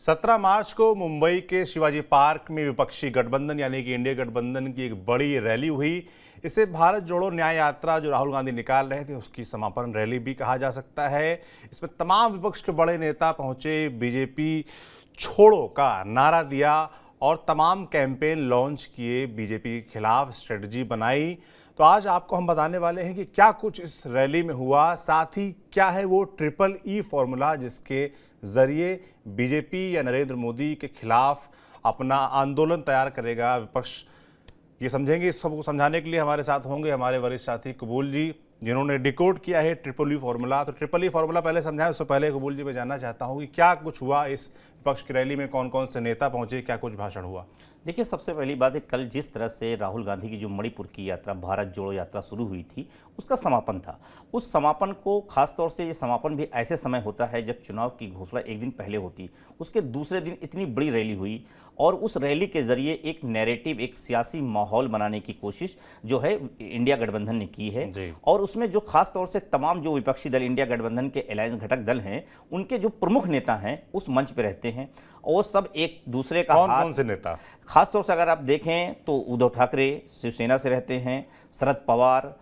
17 मार्च को मुंबई के शिवाजी पार्क में विपक्षी गठबंधन यानी कि इंडिया गठबंधन की एक बड़ी रैली हुई। इसे भारत जोड़ो न्याय यात्रा जो राहुल गांधी निकाल रहे थे उसकी समापन रैली भी कहा जा सकता है। इसमें तमाम विपक्ष के बड़े नेता पहुंचे, बीजेपी छोड़ो का नारा दिया और तमाम कैंपेन लॉन्च किए, बीजेपी के खिलाफ स्ट्रेटजी बनाई। तो आज आपको हम बताने वाले हैं कि क्या कुछ इस रैली में हुआ, साथ ही क्या है वो ट्रिपल ई फॉर्मूला जिसके जरिए बीजेपी या नरेंद्र मोदी के खिलाफ अपना आंदोलन तैयार करेगा विपक्ष। ये समझेंगे, इस सबको समझाने के लिए हमारे साथ होंगे हमारे वरिष्ठ साथी कबूल जी, जिन्होंने डिकोड किया है ट्रिपल ई फॉर्मूला। तो ट्रिपल ई फॉर्मूला पहले समझाएं, उससे पहले कबूल जी मैं जानना चाहता हूँ कि क्या कुछ हुआ इस विपक्ष की रैली में, कौन कौन से नेता पहुंचे, क्या कुछ भाषण हुआ। देखिए, सबसे पहली बात है, कल जिस तरह से राहुल गांधी की जो मणिपुर की यात्रा, भारत जोड़ो यात्रा शुरू हुई थी, उसका समापन था। उस समापन को खास तौर से ये समापन भी ऐसे समय होता है जब चुनाव की घोषणा एक दिन पहले होती, उसके दूसरे दिन इतनी बड़ी रैली हुई और उस रैली के जरिए एक नैरेटिव, एक सियासी माहौल बनाने की कोशिश जो है इंडिया गठबंधन ने की है। और उसमें जो खास तौर से तमाम जो विपक्षी दल, इंडिया गठबंधन के अलायंस घटक दल हैं, उनके जो प्रमुख नेता हैं उस मंच पर रहते हैं और सब एक दूसरे का कौन से नेता? खासतौर से अगर आप देखें तो उद्धव ठाकरे शिवसेना से रहते हैं, शरद पवार,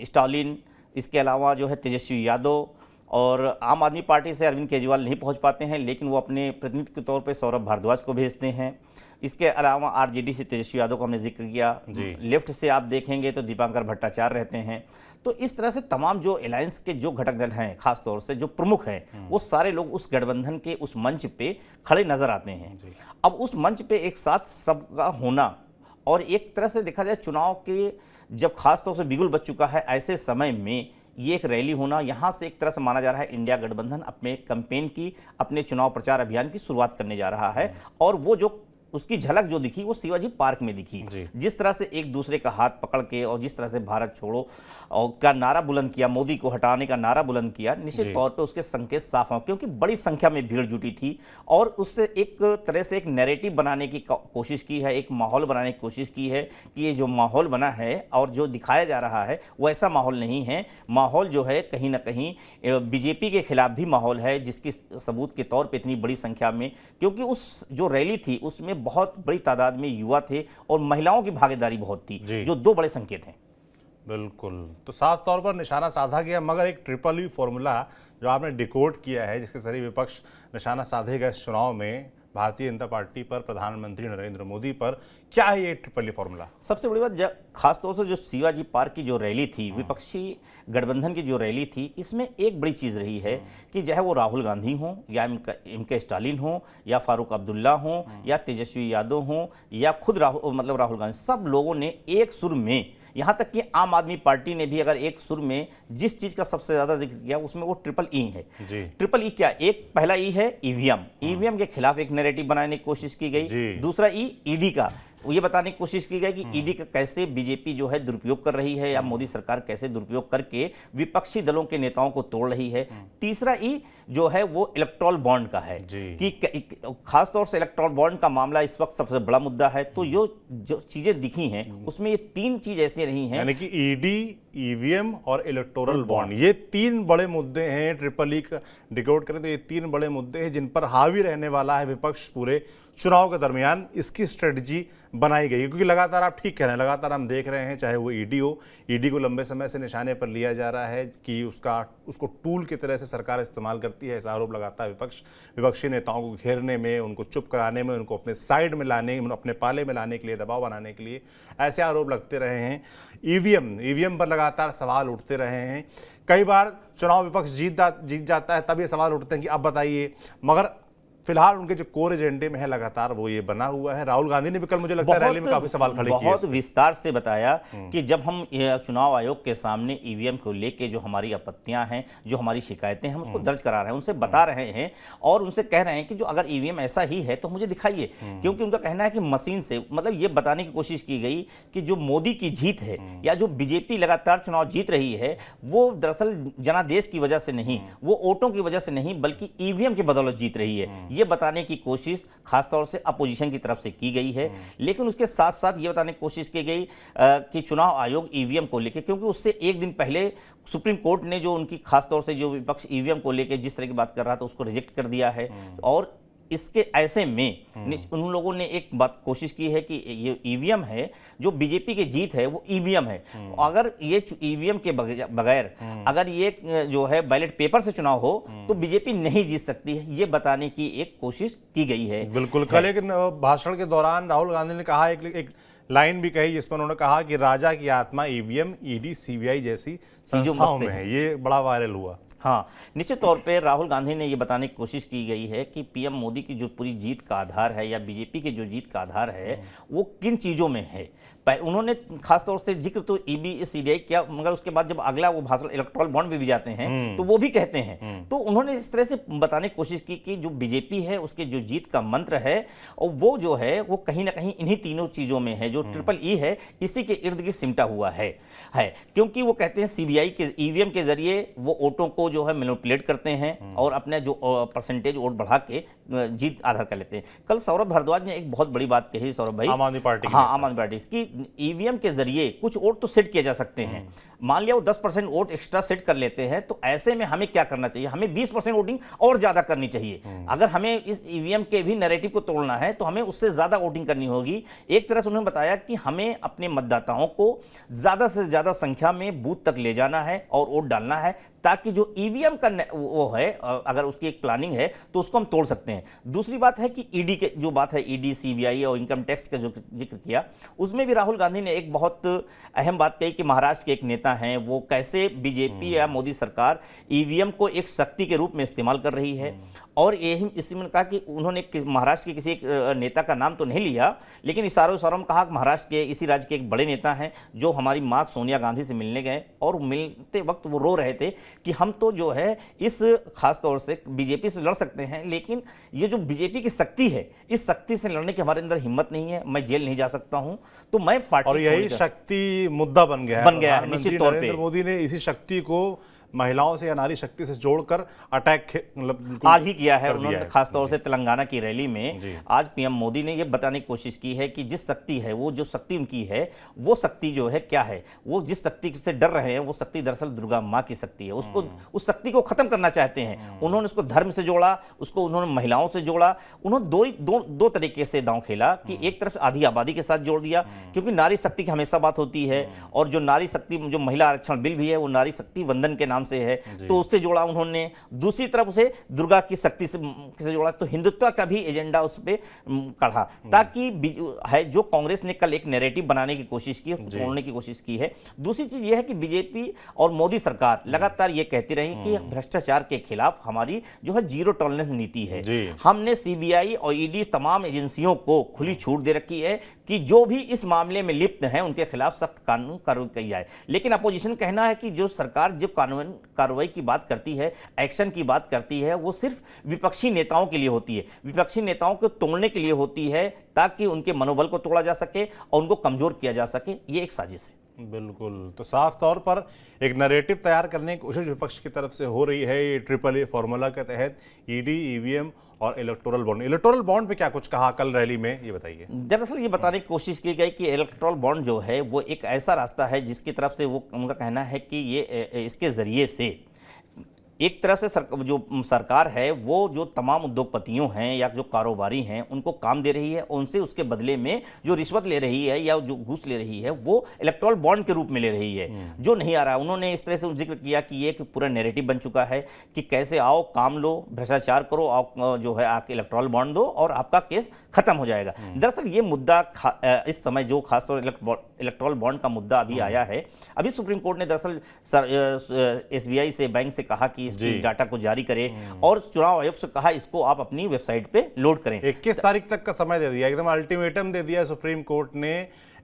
स्टालिन, इसके अलावा जो है तेजस्वी यादव, और आम आदमी पार्टी से अरविंद केजरीवाल नहीं पहुंच पाते हैं लेकिन वो अपने प्रतिनिधि के तौर पे सौरभ भारद्वाज को भेजते हैं। इसके अलावा आरजेडी से तेजस्वी यादव का हमने जिक्र किया, लेफ्ट से आप देखेंगे तो दीपांकर भट्टाचार्य रहते हैं। तो इस तरह से तमाम जो अलायंस के जो घटक दल हैं, खास तौर से जो प्रमुख हैं, वो सारे लोग उस गठबंधन के उस मंच पे खड़े नजर आते हैं। अब उस मंच पे एक साथ सबका होना और एक तरह से देखा जाए चुनाव के जब खास तौर से बिगुल बच चुका है, ऐसे समय में ये एक रैली होना, यहाँ से एक तरह से माना जा रहा है इंडिया गठबंधन अपने कैंपेन की, अपने चुनाव प्रचार अभियान की शुरुआत करने जा रहा है। और वो जो उसकी झलक जो दिखी वो शिवाजी पार्क में दिखी, जिस तरह से एक दूसरे का हाथ पकड़ के और जिस तरह से भारत छोड़ो और का नारा बुलंद किया, मोदी को हटाने का नारा बुलंद किया, निश्चित तौर पे उसके संकेत साफ हैं क्योंकि बड़ी संख्या में भीड़ जुटी थी और उससे एक तरह से एक नैरेटिव बनाने की कोशिश की है, एक माहौल बनाने की कोशिश की है कि ये जो माहौल बना है और जो दिखाया जा रहा है वो ऐसा माहौल नहीं है। माहौल जो है कहीं ना कहीं बीजेपी के खिलाफ भी माहौल है, जिसकी सबूत के तौर पर इतनी बड़ी संख्या में, क्योंकि उस जो रैली थी उसमें बहुत बड़ी तादाद में युवा थे और महिलाओं की भागीदारी बहुत थी, जो दो बड़े संकेत हैं। बिल्कुल, तो साफ तौर पर निशाना साधा गया, मगर एक ट्रिपल ई फॉर्मूला जो आपने डिकोड किया है जिसके जरिए विपक्ष निशाना साधेगा इस चुनाव में भारतीय जनता पार्टी पर, प्रधानमंत्री नरेंद्र मोदी पर, क्या है ये ट्रिपल ई फॉर्मूला? सबसे बड़ी बात, खास तौर से जो शिवाजी पार्क की जो रैली थी, विपक्षी गठबंधन की जो रैली थी, इसमें एक बड़ी चीज़ रही है कि चाहे वो राहुल गांधी हों या इनके स्टालिन हों या फारूक अब्दुल्ला हों या तेजस्वी यादव हों या खुद राहुल गांधी, सब लोगों ने एक सुर में, यहाँ तक कि आम आदमी पार्टी ने भी अगर एक सुर में जिस चीज का सबसे ज्यादा जिक्र किया उसमें वो ट्रिपल ई है। ट्रिपल ई क्या? एक पहला ई है ईवीएम, ईवीएम के खिलाफ एक नैरेटिव बनाने की कोशिश की गई। दूसरा ई ईडी का, ये बताने की कोशिश की गई कि ईडी का कैसे बीजेपी जो है दुरुपयोग कर रही है या मोदी सरकार कैसे दुरुपयोग करके विपक्षी दलों के नेताओं को तोड़ रही है। तीसरा ई जो है वो इलेक्टोरल बॉन्ड का है कि खास तौर से इलेक्टोरल बॉन्ड का मामला इस वक्त सबसे बड़ा मुद्दा है। तो जो चीजें दिखी हैं उसमें ये तीन चीज ऐसी रही हैं, यानी कि ईडी, ईवीएम और इलेक्टोरल बॉन्ड, ये तीन बड़े मुद्दे हैं। ट्रिपल ई का डिकोड करें तो ये तीन बड़े मुद्दे हैं जिन पर हावी रहने वाला है विपक्ष पूरे चुनाव के दरमियान। इसकी स्ट्रेटजी बनाई गई क्योंकि लगातार आप ठीक कह रहे हैं, लगातार हम देख रहे हैं, चाहे वो ईडी हो, ईडी को लंबे समय से निशाने पर लिया जा रहा है कि उसको टूल की तरह से सरकार इस्तेमाल करती है। ऐसा आरोप लगाता है विपक्ष, विपक्षी नेताओं को घेरने में, उनको चुप कराने में, उनको अपने साइड में लाने, अपने पाले में लाने के लिए, दबाव बनाने के लिए ऐसे आरोप लगते रहे हैं। ईवीएम पर लगातार सवाल उठते रहे हैं। कई बार चुनाव विपक्ष जीत जाता है, तब ये सवाल उठते हैं कि अब बताइए, मगर फिलहाल उनके जो कोर एजेंडे में है लगातार वो ये बना हुआ है। राहुल गांधी ने भी कल मुझे लगता है रैली में काफी सवाल खड़े किए, बहुत विस्तार से बताया कि जब हम चुनाव आयोग के सामने ईवीएम को लेके जो हमारी आपत्तियां हैं, जो हमारी शिकायतें हैं, हम उसको दर्ज करा रहे हैं, उनसे बता रहे हैं और उनसे कह रहे हैं कि जो अगर ईवीएम ऐसा ही है तो मुझे दिखाइए। क्योंकि उनका कहना है कि मशीन से, मतलब ये बताने की कोशिश की गई कि जो मोदी की जीत है या जो बीजेपी लगातार चुनाव जीत रही है वो दरअसल जनादेश की वजह से नहीं, वो वोटों की वजह से नहीं, बल्कि ईवीएम की बदौलत जीत रही है। ये बताने की कोशिश खासतौर से अपोजिशन की तरफ से की गई है। लेकिन उसके साथ साथ ये बताने की कोशिश की गई कि चुनाव आयोग ईवीएम को लेकर, क्योंकि उससे एक दिन पहले सुप्रीम कोर्ट ने जो उनकी खासतौर से जो विपक्ष ईवीएम को लेकर जिस तरह की बात कर रहा था उसको रिजेक्ट कर दिया है और इसके ऐसे में उन लोगों ने एक बात कोशिश की है कि ये ईवीएम है, जो बीजेपी की जीत है वो ईवीएम है। अगर ये ईवीएम के बगैर अगर ये जो है बैलेट पेपर से चुनाव हो तो बीजेपी नहीं जीत सकती है, ये बताने की एक कोशिश की गई है। बिल्कुल। कल एक भाषण के दौरान राहुल गांधी ने कहा, एक लाइन भी कही जिसमें उन्होंने कहा कि राजा की आत्मा ईवीएम, ईडी, सीबीआई जैसी संस्थाओं में है। ये बड़ा वायरल हुआ। हाँ, निश्चित तौर पे राहुल गांधी ने ये बताने की कोशिश की गई है कि पीएम मोदी की जो पूरी जीत का आधार है या बीजेपी की जो जीत का आधार है वो किन चीज़ों में है। उन्होंने खासतौर से जिक्र तो ईबी सीडीआई किया, मगर उसके बाद जब अगला वो भाषण इलेक्टोरल बॉन्ड भी जाते हैं तो वो भी कहते हैं। तो उन्होंने इस तरह से बताने की कोशिश की कि जो बीजेपी है उसके जो जीत का मंत्र है और वो जो है वो कहीं ना कहीं इन्हीं तीनों चीज़ों में है, जो ट्रिपल ई है इसी के इर्द गिर्द सिमटा हुआ है। क्योंकि वो कहते हैं सीबीआई के ईवीएम के जरिए वो वोटों को जो है मैनिपुलेट करते हैं और अपना जो परसेंटेज वोट बढ़ा के जीत आधार कर लेते हैं। कल सौरभ भारद्वाज ने एक बहुत बड़ी बात कही, सौरभ भाई, आम आदमी पार्टी, हाँ आम आदमी पार्टी की ईवीएम के जरिए कुछ वोट तो सेट किए जा सकते हैं। मान लिया वो 10% वोट एक्स्ट्रा सेट कर लेते हैं तो ऐसे में हमें क्या करना चाहिए, हमें 20% वोटिंग और ज्यादा करनी चाहिए। अगर हमें इस ईवीएम के भी नैरेटिव को तोड़ना है तो हमें उससे ज्यादा वोटिंग करनी होगी। एक तरह से उन्होंने बताया कि हमें अपने मतदाताओं को ज्यादा से ज्यादा संख्या में बूथ तक ले जाना है और वोट डालना है, ताकि जो ईवीएम का वो है अगर उसकी एक प्लानिंग है तो उसको हम तोड़ सकते हैं। दूसरी बात है कि ईडी के जो बात है, ईडी, सीबीआई और इनकम टैक्स का जो जिक्र किया, उसमें भी राहुल गांधी ने एक बहुत अहम बात कही कि महाराष्ट्र के एक नेता हैं वो कैसे बीजेपी या मोदी सरकार ईवीएम को एक शक्ति के रूप में इस्तेमाल कर रही है। और यही इसी में कहा कि उन्होंने महाराष्ट्र के किसी एक नेता का नाम तो नहीं लिया, लेकिन इशारों में कहा कि महाराष्ट्र के इसी राज्य के एक बड़े नेता हैं जो हमारी मां सोनिया गांधी से मिलने गए और मिलते वक्त वो रो रहे थे कि हम तो जो है इस खास तौर से बीजेपी से लड़ सकते हैं, लेकिन ये जो बीजेपी की शक्ति है इस शक्ति से लड़ने की हमारे अंदर हिम्मत नहीं है, मैं जेल नहीं जा सकता हूं, तो मैं पार्टी, और यही शक्ति मुद्दा बन गया है। निश्चित तौर पे नरेंद्र मोदी ने इसी शक्ति को महिलाओं से या नारी शक्ति से जोड़कर अटैक मतलब आज ही किया है उन्होंने। खासतौर से तेलंगाना की रैली में आज पीएम मोदी ने यह बताने की कोशिश की है कि जिस शक्ति है वो जो शक्ति उनकी है वो शक्ति जो है क्या है, वो जिस शक्ति से डर रहे हैं वो शक्ति दरअसल दुर्गा माँ की शक्ति है। उसको उस शक्ति को खत्म करना चाहते हैं। उन्होंने उसको धर्म से जोड़ा, उसको उन्होंने महिलाओं से जोड़ा। उन्होंने दो तरीके से दांव खेला कि एक तरफ आधी आबादी के साथ जोड़ दिया, क्योंकि नारी शक्ति की हमेशा बात होती है और जो नारी शक्ति जो महिला आरक्षण बिल भी है वो नारी शक्ति वंदन के नाम से है, तो उससे जोड़ा उन्होंने। दूसरी तरफ उसे दुर्गा की शक्ति से जोड़ा, तो हिंदुत्व का भी एजेंडा उस पे कढ़ा, ताकि है जो कांग्रेस ने कल एक नैरेटिव बनाने की कोशिश की, तोड़ने की कोशिश की है। दूसरी चीज यह है कि बीजेपी और मोदी सरकार लगातार ये कहती रही कि भ्रष्टाचार के खिलाफ हमारी जो है जीरो टॉलरेंस नीति है। हमने सीबीआई और ईडी तमाम एजेंसियों को खुली छूट दे रखी है कि जो भी इस मामले में लिप्त हैं उनके खिलाफ सख्त कानून कार्रवाई की जाए। लेकिन अपोजिशन कहना है कि जो सरकार जो कानून कार्रवाई की बात करती है, एक्शन की बात करती है, वो सिर्फ विपक्षी नेताओं के लिए होती है, विपक्षी नेताओं को तोड़ने के लिए होती है, ताकि उनके मनोबल को तोड़ा जा सके और उनको कमजोर किया जा सके। ये एक साजिश है। बिल्कुल। तो साफ तौर पर एक नैरेटिव तैयार करने की कोशिश विपक्ष की तरफ से हो रही है। ये ट्रिपल ए फॉर्मूला के तहत ईडी, ईवीएम और इलेक्टोरल बॉन्ड। इलेक्टोरल बॉन्ड पे क्या कुछ कहा कल रैली में, ये बताइए। दरअसल ये बताने की कोशिश की गई कि इलेक्टोरल बॉन्ड जो है वो एक ऐसा रास्ता है जिसकी तरफ से वो उनका कहना है कि ये इसके जरिए से एक तरह से जो सरकार है वो जो तमाम उद्योगपतियों हैं या जो कारोबारी हैं उनको काम दे रही है, उनसे उसके बदले में जो रिश्वत ले रही है या जो घूस ले रही है वो इलेक्टोरल बॉन्ड के रूप में ले रही है, जो नहीं आ रहा। उन्होंने इस तरह से जिक्र किया कि ये पूरा नैरेटिव बन चुका है कि कैसे आओ, काम लो, भ्रष्टाचार करो, आओ जो है आके इलेक्टोरल बॉन्ड दो और आपका केस खत्म हो जाएगा। दरअसल ये मुद्दा इस समय जो खासतौर इलेक्टोरल बॉन्ड का मुद्दा अभी आया है, अभी सुप्रीम कोर्ट ने दरअसल एसबीआई से, बैंक से कहा कि इसकी डाटा को जारी करे और चुनाव आयोग से कहा इसको आप अपनी वेबसाइट पे लोड करें। 21 तारीख तक का समय दे दिया, एकदम अल्टीमेटम दे दिया सुप्रीम कोर्ट ने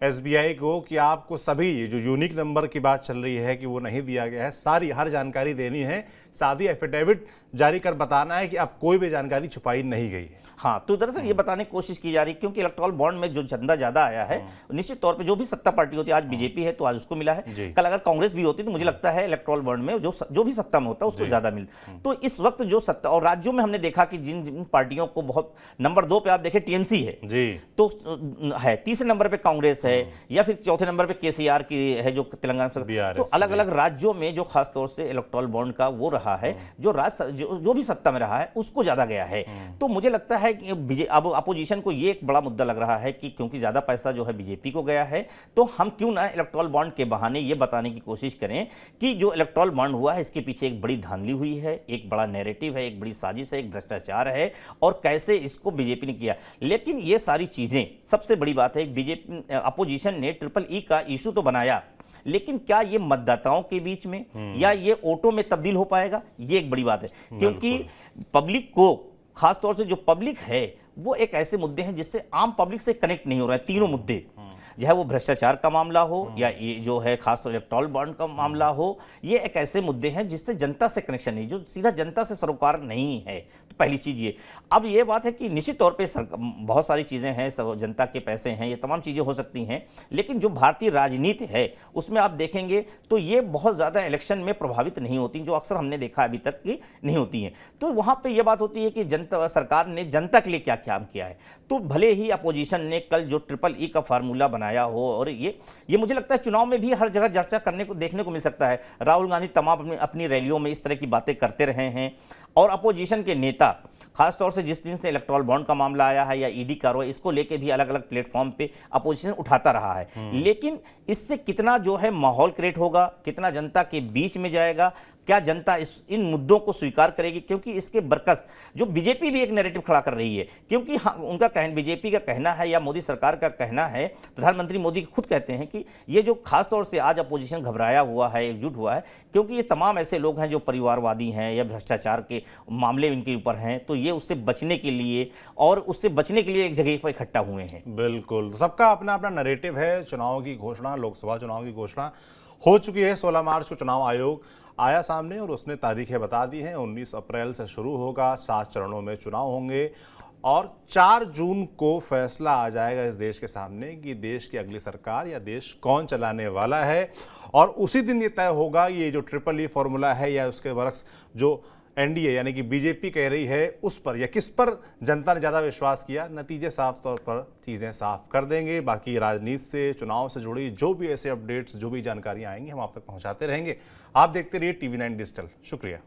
एसबीआई को कि आपको सभी जो यूनिक नंबर की बात चल रही है कि वो नहीं दिया गया है, सारी हर जानकारी देनी है, सादी एफिडेविट जारी कर बताना है कि अब कोई भी जानकारी छुपाई नहीं गई है। हाँ, तो दरअसल ये बताने की कोशिश की जा रही है क्योंकि इलेक्टोरल बॉन्ड में जो चंदा ज्यादा आया है निश्चित तौर पे जो भी सत्ता पार्टी होती है, आज बीजेपी है तो आज उसको मिला है, कल अगर कांग्रेस भी होती तो मुझे लगता है इलेक्टोरल बॉन्ड में जो भी सत्ता में होता है उसको ज्यादा मिलता। तो इस वक्त जो सत्ता और राज्यों में हमने देखा कि जिन पार्टियों को बहुत, नंबर 2 पे आप देखें टीएमसी है जी, तो है, तीसरे नंबर पे कांग्रेस है, या फिर चौथे नंबर पे केसीआर की है जो तेलंगाना सरकार। तो BRS, अलग अलग राज्यों में जो खास तौर से इलेक्टोरल बॉन्ड का वो रहा है, जो भी सत्ता में रहा है उसको ज्यादा गया है। तो मुझे लगता है कि अब अपोजिशन को ये एक बड़ा मुद्दा लग रहा है कि क्योंकि ज्यादा पैसा जो है बीजेपी को गया है, तो हम क्यों ना इलेक्टोरल बॉन्ड के बहाने ये बताने की कोशिश करें कि जो इलेक्टोरल बॉन्ड हुआ है इसके पीछे एक बड़ी धांधली हुई है, एक बड़ा नैरेटिव है, एक बड़ी साजिश है, एक भ्रष्टाचार है, और कैसे इसको बीजेपी ने किया। लेकिन ये सारी चीजें, सबसे बड़ी बात है, बीजेपी अपोजिशन ने ट्रिपल ई का इशू तो बनाया, लेकिन क्या ये मतदाताओं के बीच में या ये वोटों में तब्दील हो पाएगा, ये एक बड़ी बात है। क्योंकि पब्लिक को, खास तौर से जो पब्लिक है, वो एक ऐसे मुद्दे हैं जिससे आम पब्लिक से कनेक्ट नहीं हो रहा है। तीनों मुद्दे, चाहे वो भ्रष्टाचार का मामला हो या ये जो है खासतौर इलेक्टोरल बॉन्ड का मामला हो, ये एक ऐसे मुद्दे हैं जिससे जनता से कनेक्शन नहीं, जो सीधा जनता से सरोकार नहीं है। तो पहली चीज ये। अब ये बात है कि निश्चित तौर पे बहुत सारी चीजें हैं, जनता के पैसे हैं, ये तमाम चीजें हो सकती हैं, लेकिन जो भारतीय राजनीति है उसमें आप देखेंगे तो ये बहुत ज्यादा इलेक्शन में प्रभावित नहीं होती, जो अक्सर हमने देखा अभी तक कि नहीं होती हैं। तो वहां पर यह बात होती है कि जनता, सरकार ने जनता के लिए क्या काम किया है। तो भले ही अपोजिशन ने कल जो ट्रिपल ई का फार्मूला बनाया हो, और ये मुझे लगता है चुनाव में भी हर जगह चर्चा करने को, देखने को मिल सकता है। राहुल गांधी तमाम अपनी रैलियों में इस तरह की बातें करते रहे हैं, और अपोजिशन के नेता खासतौर से जिस दिन से इलेक्टोरल बॉन्ड का मामला आया है या ईडी कार्रवाई, इसको लेके भी अलग अलग प्लेटफॉर्म पे अपोजिशन उठाता रहा है। लेकिन इससे कितना जो है माहौल क्रिएट होगा, कितना जनता के बीच में जाएगा, क्या जनता इन मुद्दों को स्वीकार करेगी, क्योंकि इसके बरकस जो बीजेपी भी एक नैरेटिव खड़ा कर रही है। क्योंकि उनका बीजेपी का कहना है या मोदी सरकार का कहना है, प्रधानमंत्री मोदी खुद कहते हैं कि ये जो खास तौर से आज अपोजिशन घबराया हुआ है, एकजुट हुआ है, क्योंकि ये तमाम ऐसे लोग हैं जो परिवारवादी हैं या भ्रष्टाचार के मामले इनके ऊपर हैं, तो ये उससे बचने के लिए एक जगह पर इकट्ठा हुए हैं। बिल्कुल, सबका अपना अपना नैरेटिव है। चुनाव की घोषणा, लोकसभा चुनाव की घोषणा हो चुकी है। 16 मार्च को चुनाव आयोग आया सामने और उसने तारीखें बता दी हैं। 19 अप्रैल से शुरू होगा, 7 चरणों में चुनाव होंगे, और 4 जून को फैसला आ जाएगा इस देश के सामने कि देश की अगली सरकार या देश कौन चलाने वाला है। और उसी दिन ये तय होगा ये जो ट्रिपल ई फॉर्मूला है या उसके बरक्स जो एनडीए यानी कि बीजेपी कह रही है उस पर या किस पर जनता ने ज़्यादा विश्वास किया। नतीजे साफ तौर पर चीज़ें साफ कर देंगे। बाकी राजनीति से, चुनाव से जुड़ी जो भी ऐसे अपडेट्स, जो भी जानकारियां आएंगी, हम आप तक पहुंचाते रहेंगे। आप देखते रहिए TV9 डिजिटल। शुक्रिया।